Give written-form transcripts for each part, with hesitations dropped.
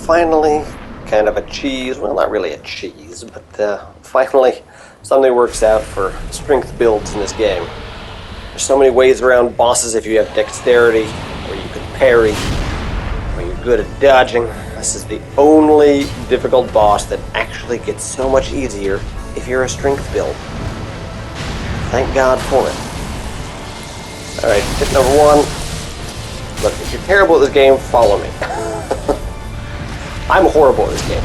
finally kind of a cheese, well, not really a cheese, but finally something works out for strength builds in this game. There's so many ways around bosses if you have dexterity, or you can parry, or you're good at dodging. This is the only difficult boss that actually gets so much easier if you're a strength build. Thank God for it. Alright, tip number 1. Look, if you're terrible at this game, follow me. I'm horrible at this game.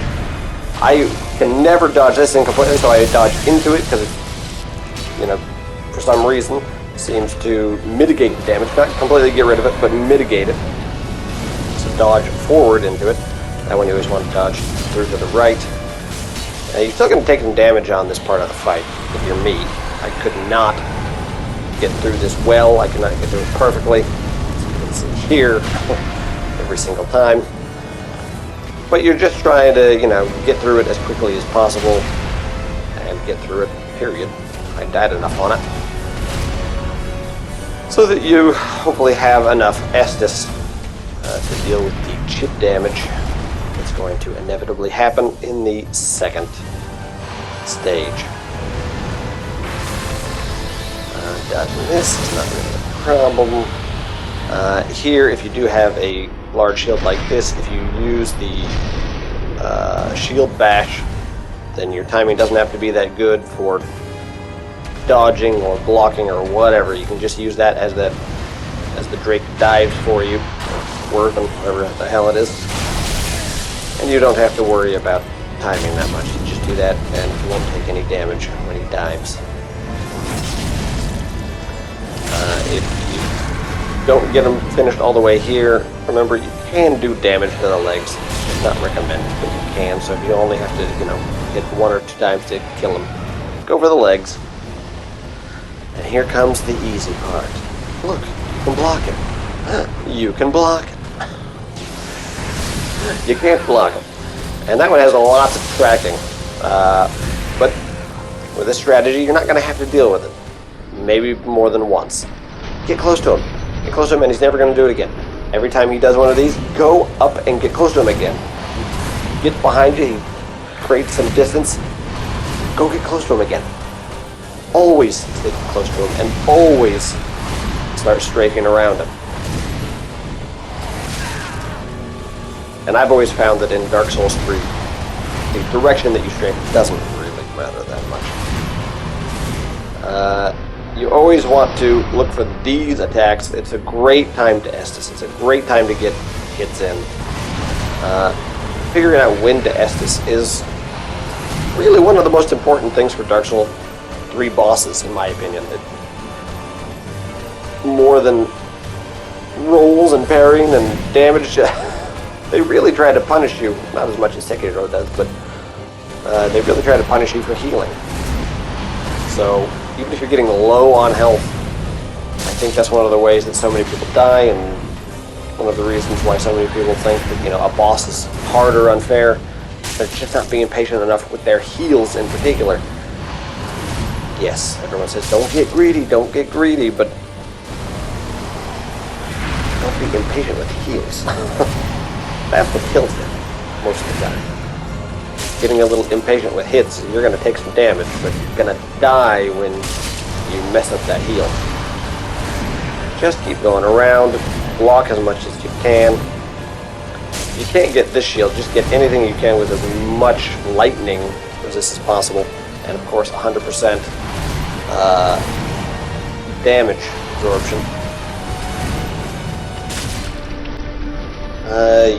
I can never dodge this thing completely, so I dodge into it because it, you know, for some reason, seems to mitigate the damage. Not completely get rid of it, but mitigate it. So dodge forward into it. That one you always want to dodge through to the right. You're still going to take some damage on this part of the fight if you're me. I could not get through this well. I could not get through it perfectly. As you can see here, every single time. But you're just trying to, you know, get through it as quickly as possible and get through it, period. I died enough on it. So that you hopefully have enough Estus to deal with the chip damage that's going to inevitably happen in the second stage. Dodging this is not really a problem. Here, if you do have a large shield like this, if you use the shield bash, then your timing doesn't have to be that good for dodging or blocking or whatever. You can just use that as the Drake dives for you, or Swerve, whatever the hell it is, and you don't have to worry about timing that much. You just do that and you won't take any damage when he dives. If you don't get him finished all the way here, remember you can do damage to the legs. It's not recommended, but you can. So if you only have to, you know, hit 1 or 2 times to kill him, go for the legs. And here comes the easy part. Look, you can block it. You can block it. You can't block it. And that one has lots of tracking. But with this strategy, you're not going to have to deal with it. Maybe more than once. Get close to him. Get close to him and he's never going to do it again. Every time he does one of these, go up and get close to him again. Get behind you, he creates some distance. Go get close to him again. Always stay close to him and always start strafing around him. And I've always found that in Dark Souls 3, the direction that you strafe doesn't really matter that much. You always want to look for these attacks. It's a great time to Estus. It's a great time to get hits in. Figuring out when to Estus is really one of the most important things for Dark Souls 3 bosses, in my opinion. More than rolls and parrying and damage, they really try to punish you. Not as much as Sekiro does, but they really try to punish you for healing. So even if you're getting low on health, I think that's one of the ways that so many people die, and one of the reasons why so many people think that, you know, a boss is hard or unfair. They're just not being patient enough with their heals in particular. Yes, everyone says, don't get greedy, but don't be impatient with heals. That's what kills them most of the time. Getting a little impatient with hits, you're going to take some damage, but you're going to die when you mess up that heal. Just keep going around, block as much as you can. If you can't get this shield, just get anything you can with as much lightning resist as possible, and of course 100% damage absorption.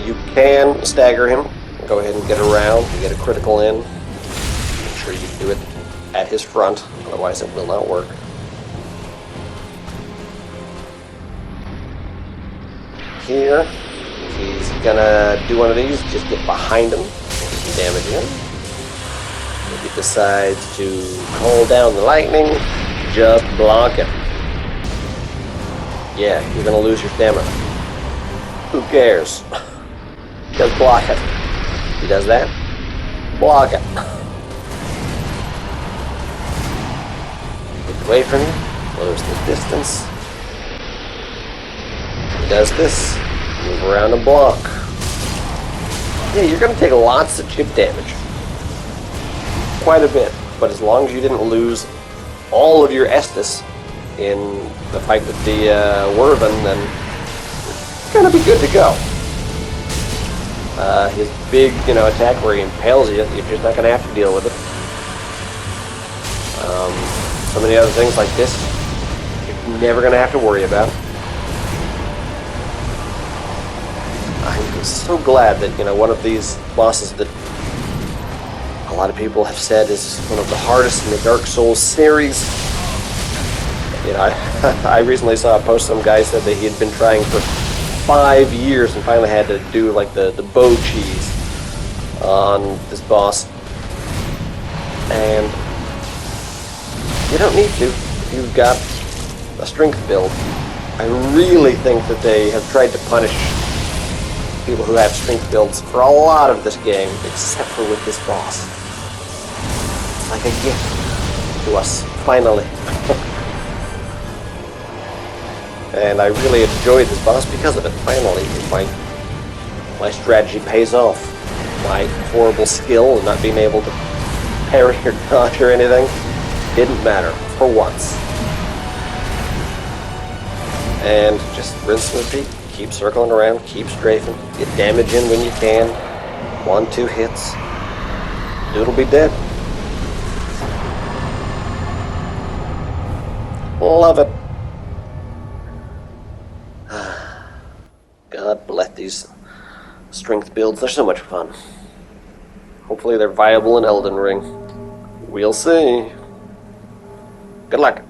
You can stagger him. Go ahead and get around and get a critical in. Make sure you do it at his front, otherwise it will not work. Here, if he's gonna do one of these, just get behind him, get some damage in. If he decides to call down the lightning, just block it. Yeah, you're gonna lose your stamina. Who cares? Just block it. He does that, block it. Get away from you, lose the distance. He does this, move around and block. yeah, you're going to take lots of chip damage. Quite a bit. But as long as you didn't lose all of your Estus in the fight with the Werven, then you're going to be good to go. His big, attack where he impales you, you're just not going to have to deal with it. So many other things like this, you're never going to have to worry about. I'm so glad that, one of these bosses that a lot of people have said is one of the hardest in the Dark Souls series. I recently saw a post, some guy said that he had been trying for 5 years and finally had to do like the bow cheese on this boss. And you don't need to if you've got a strength build. I really think that they have tried to punish people who have strength builds for a lot of this game, except for with this boss. It's like a gift to us, finally. And I really enjoyed this boss because of it. Finally, my strategy pays off. My horrible skill and not being able to parry or dodge or anything didn't matter for once. And just rinse and repeat. Keep circling around, keep strafing, get damage in when you can. 1-2 hits, dude'll be dead. Love it. God bless these strength builds, they're so much fun. Hopefully they're viable in Elden Ring. We'll see. Good luck.